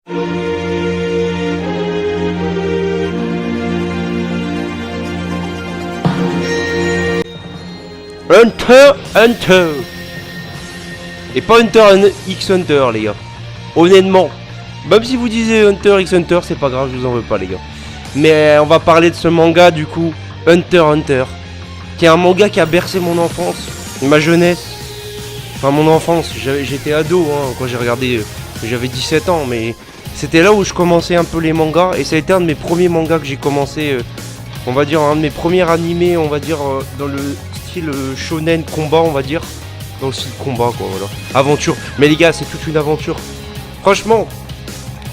Hunter Hunter. Et pas Hunter x Hunter, les gars. Honnêtement, même si vous disiez Hunter x Hunter, c'est pas grave, je vous en veux pas, les gars. Mais on va parler de ce manga, du coup, Hunter Hunter, qui est un manga qui a bercé mon enfance, ma jeunesse. Enfin, mon enfance, j'étais ado hein, quand j'ai regardé, j'avais 17 ans, mais c'était là où je commençais un peu les mangas, et ça a été un de mes premiers mangas que j'ai commencé, on va dire, un de mes premiers animés, on va dire, dans le style shonen combat, on va dire. Dans le style combat, quoi, voilà. Aventure. Mais les gars, c'est toute une aventure. Franchement,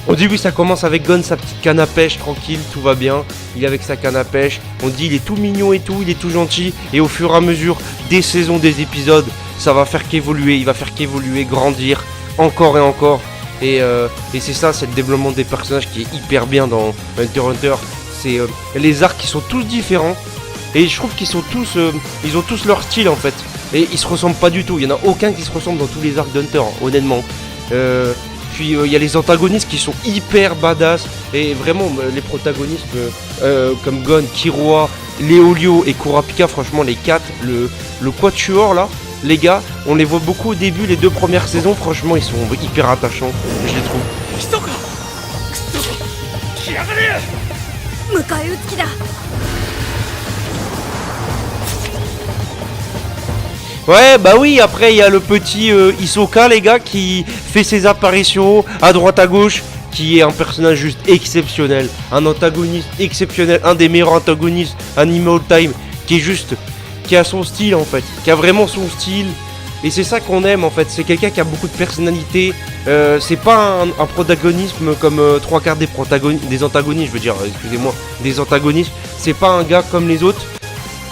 au début, ça commence avec Gon, sa petite canne à pêche, tranquille, tout va bien. Il est avec sa canne à pêche. On dit, il est tout mignon et tout, il est tout gentil. Et au fur et à mesure des saisons, des épisodes, ça va faire qu'évoluer. Il va faire qu'évoluer, grandir, encore et encore. Et c'est ça, c'est le développement des personnages qui est hyper bien dans Hunter x Hunter. C'est les arcs qui sont tous différents. Et je trouve qu'ils sont tous, ils ont tous leur style en fait. Et ils se ressemblent pas du tout. Il y en a aucun qui se ressemble dans tous les arcs d'Hunter, hein, honnêtement. Puis il y a les antagonistes qui sont hyper badass. Et vraiment, les protagonistes comme Gon, Killua, Léolio et Kurapika, franchement, les 4, le quatuor là, les gars, on les voit beaucoup au début, les 2 premières saisons. Franchement, ils sont hyper attachants, je les trouve. Ouais, bah oui, après il y a le petit Hisoka, les gars, qui fait ses apparitions à droite à gauche, qui est un personnage juste exceptionnel, un antagoniste exceptionnel, un des meilleurs antagonistes anime all time, qui est juste, qui a son style en fait, qui a vraiment son style, et c'est ça qu'on aime en fait, c'est quelqu'un qui a beaucoup de personnalité, c'est pas un protagonisme comme 3/4 des antagonistes, je veux dire, excusez-moi, des antagonistes, c'est pas un gars comme les autres,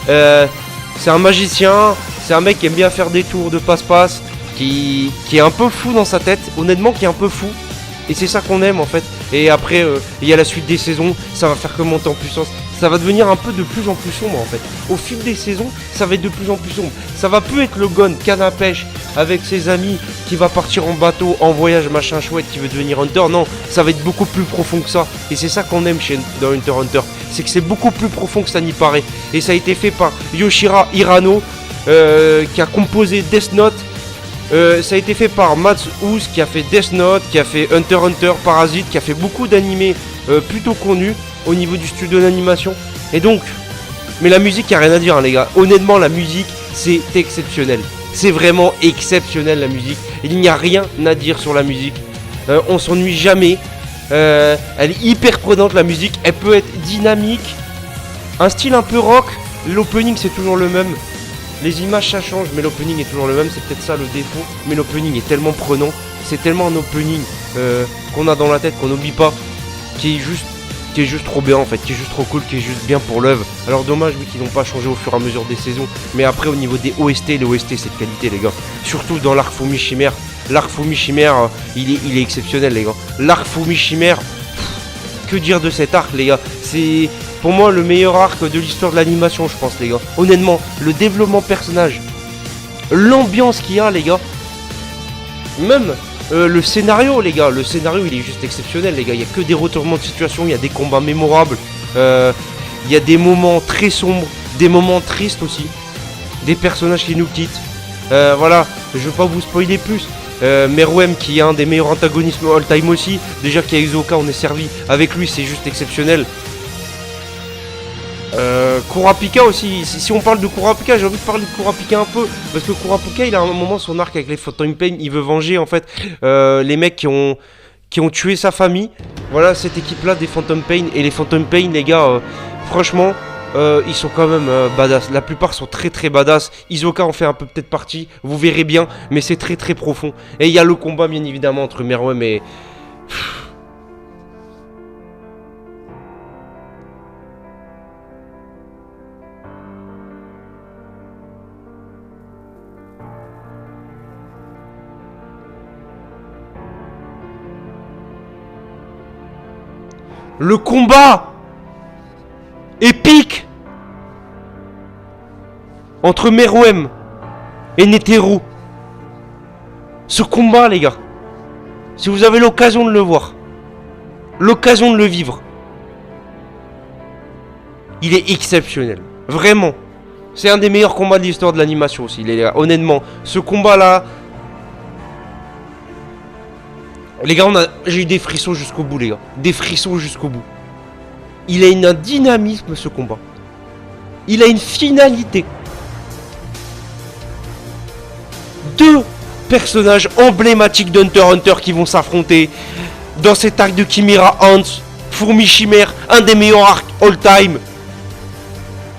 c'est un magicien. C'est un mec qui aime bien faire des tours de passe-passe, qui est un peu fou dans sa tête, honnêtement qui est un peu fou. Et c'est ça qu'on aime en fait. Et après, il y a la suite des saisons, ça va faire que monter en puissance. Ça va devenir un peu de plus en plus sombre en fait. Au fil des saisons, ça va être de plus en plus sombre. Ça va plus être le Gon, canne à pêche, avec ses amis, qui va partir en bateau, en voyage, machin chouette, qui veut devenir Hunter. Non, ça va être beaucoup plus profond que ça. Et c'est ça qu'on aime dans Hunter x Hunter. C'est que c'est beaucoup plus profond que ça n'y paraît. Et ça a été fait par Yoshihiro Hirano. Qui a composé Death Note, ça a été fait par Mats House qui a fait Death Note, qui a fait Hunter x Hunter, Parasite, qui a fait beaucoup d'animés plutôt connus au niveau du studio d'animation. Et donc, mais la musique, y a rien à dire hein, les gars, honnêtement la musique c'est exceptionnel, c'est vraiment exceptionnel la musique, il n'y a rien à dire sur la musique, on s'ennuie jamais, elle est hyper prenante la musique, elle peut être dynamique, un style un peu rock, l'opening c'est toujours le même. Les images ça change, mais l'opening est toujours le même, c'est peut-être ça le défaut. Mais l'opening est tellement prenant, c'est tellement un opening qu'on a dans la tête, qu'on n'oublie pas, qui est juste trop bien en fait, qui est juste trop cool, qui est juste bien pour l'œuvre. Alors dommage oui qu'ils n'ont pas changé au fur et à mesure des saisons, mais après au niveau des OST, les OST c'est de qualité les gars. Surtout dans l'arc Fumi Chimère, l'arc Fumi Chimère il est exceptionnel les gars. L'arc Fumi Chimère, que dire de cet arc les gars, c'est... Pour moi, le meilleur arc de l'histoire de l'animation, je pense, les gars. Honnêtement, le développement personnage, l'ambiance qu'il y a, les gars. Même le scénario, les gars. Le scénario, il est juste exceptionnel, les gars. Il n'y a que des retournements de situation, il y a des combats mémorables. Il y a des moments très sombres, des moments tristes aussi. Des personnages qui nous quittent. Voilà, je ne veux pas vous spoiler plus. Meruem qui est un des meilleurs antagonistes all time aussi. Déjà qu'il y a Hisoka, on est servi. Avec lui, c'est juste exceptionnel. Kurapika aussi, si on parle de Kurapika, j'ai envie de parler de Kurapika un peu, parce que Kurapika il a un moment son arc avec les Phantom Pain, il veut venger en fait les mecs qui ont tué sa famille. Voilà cette équipe là des Phantom Pain, et les Phantom Pain les gars, franchement ils sont quand même badass, la plupart sont très très badass. Hisoka en fait un peu peut-être partie, vous verrez bien, mais c'est très très profond. Et il y a le combat bien évidemment entre Meruem et... Le combat épique entre Meruem et Netero. Ce combat, les gars, si vous avez l'occasion de le voir, l'occasion de le vivre. Il est exceptionnel. Vraiment. C'est un des meilleurs combats de l'histoire de l'animation aussi, les gars. Honnêtement, ce combat-là... Les gars, j'ai eu des frissons jusqu'au bout, les gars. Des frissons jusqu'au bout. Il a un dynamisme, ce combat. Il a une finalité. Deux personnages emblématiques d'Hunter x Hunter qui vont s'affronter dans cet arc de Chimera Ant, Fourmi Chimère, un des meilleurs arcs all-time.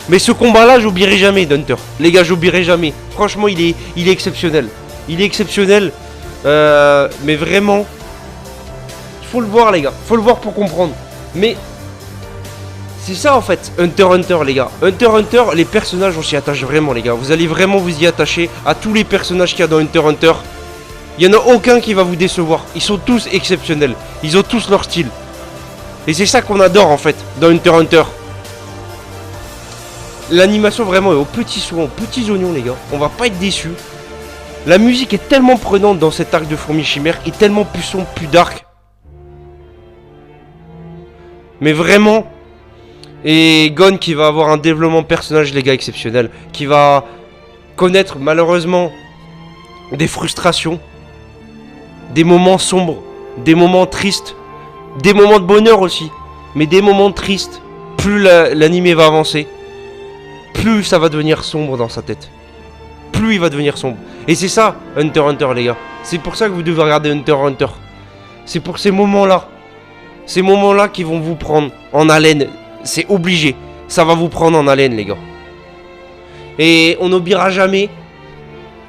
Mais ce combat-là, j'oublierai jamais d'Hunter. Les gars, j'oublierai jamais. Franchement, il est exceptionnel. Il est exceptionnel. Mais vraiment, il faut le voir, les gars. Il faut le voir pour comprendre. Mais c'est ça, en fait, Hunter x Hunter, les gars. Hunter x Hunter, les personnages, on s'y attache vraiment, les gars. Vous allez vraiment vous y attacher à tous les personnages qu'il y a dans Hunter x Hunter. Il n'y en a aucun qui va vous décevoir. Ils sont tous exceptionnels. Ils ont tous leur style. Et c'est ça qu'on adore, en fait, dans Hunter x Hunter. L'animation vraiment est aux petits soins, aux petits oignons, les gars. On va pas être déçus. La musique est tellement prenante dans cet arc de Fourmi Chimère, et tellement plus sombre, plus dark. Mais vraiment. Et Gon qui va avoir un développement personnage, les gars, exceptionnel. Qui va connaître malheureusement des frustrations, des moments sombres, des moments tristes, des moments de bonheur aussi. Mais des moments tristes, plus l'animé va avancer, plus ça va devenir sombre dans sa tête. Plus il va devenir sombre. Et c'est ça, Hunter x Hunter, les gars. C'est pour ça que vous devez regarder Hunter x Hunter. C'est pour ces moments-là. Ces moments-là qui vont vous prendre en haleine. C'est obligé. Ça va vous prendre en haleine, les gars. Et on n'oubliera jamais.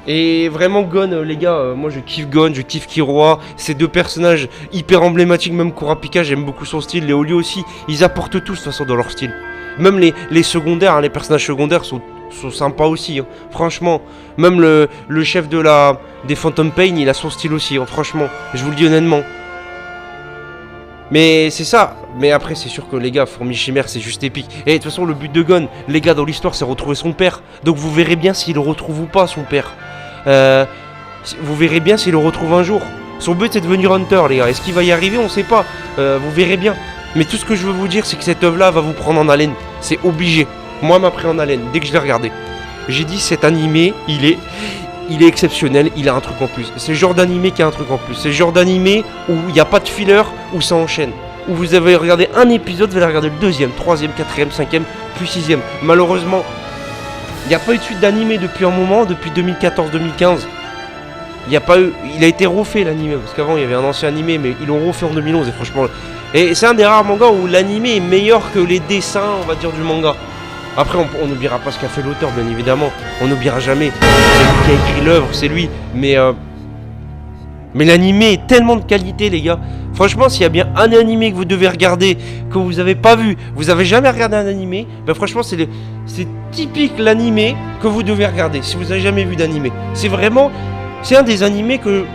Et vraiment, Gon, les gars, moi je kiffe Gon, je kiffe Killua. Ces deux personnages hyper emblématiques, même Kurapika, j'aime beaucoup son style. Les Oli aussi, ils apportent tous de toute façon dans leur style. Même les secondaires, hein, les personnages secondaires sont sympas aussi. Hein. Franchement, même le chef des Phantom Pain, il a son style aussi. Hein. Franchement, je vous le dis honnêtement. Mais c'est ça. Mais après, c'est sûr que les gars, Fourmi Chimère, c'est juste épique. Et de toute façon, le but de Gon, les gars, dans l'histoire, c'est retrouver son père. Donc vous verrez bien s'il le retrouve ou pas, son père. Vous verrez bien s'il le retrouve un jour. Son but, c'est de devenir Hunter, les gars. Est-ce qu'il va y arriver? On sait pas. Vous verrez bien. Mais tout ce que je veux vous dire, c'est que cette œuvre-là va vous prendre en haleine. C'est obligé. Moi, m'a pris en haleine dès que je l'ai regardé. J'ai dit, cet animé, il est exceptionnel. Il a un truc en plus. C'est le genre d'animé qui a un truc en plus. C'est le genre d'animé où il n'y a pas de filler, où ça enchaîne. Où vous avez regardé un épisode, vous allez regarder le deuxième, troisième, quatrième, cinquième, puis sixième. Malheureusement, il n'y a pas eu de suite d'animé depuis un moment, depuis 2014-2015. Il a été refait l'animé, parce qu'avant il y avait un ancien animé, mais ils l'ont refait en 2011 et franchement... Et c'est un des rares mangas où l'animé est meilleur que les dessins, on va dire, du manga. Après, on n'oubliera pas ce qu'a fait l'auteur, bien évidemment. On n'oubliera jamais. C'est lui qui a écrit l'œuvre, c'est lui. Mais l'animé est tellement de qualité, les gars. Franchement, s'il y a bien un animé que vous devez regarder, que vous n'avez pas vu, vous avez jamais regardé un animé, ben franchement, c'est typique l'animé que vous devez regarder, si vous n'avez jamais vu d'animé. C'est un des animés que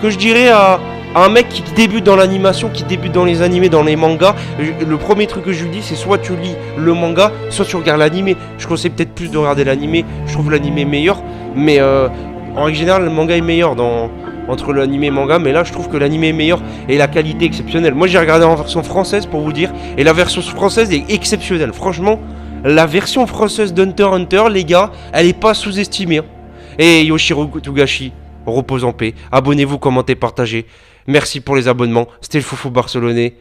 je dirais à un mec qui débute dans l'animation, qui débute dans les animés, dans les mangas. Le premier truc que je lui dis, c'est soit tu lis le manga, soit tu regardes l'animé. Je conseille peut-être plus de regarder l'animé, je trouve l'animé meilleur, mais en règle générale, le manga est meilleur entre l'animé et le manga, mais là je trouve que l'animé est meilleur et la qualité est exceptionnelle. Moi j'ai regardé en version française pour vous dire, et la version française est exceptionnelle. Franchement, la version française d'Hunter x Hunter, les gars, elle est pas sous-estimée. Hein. Et Yoshiro Togashi, repose en paix. Abonnez-vous, commentez, partagez. Merci pour les abonnements. C'était le Foufou Barcelonais.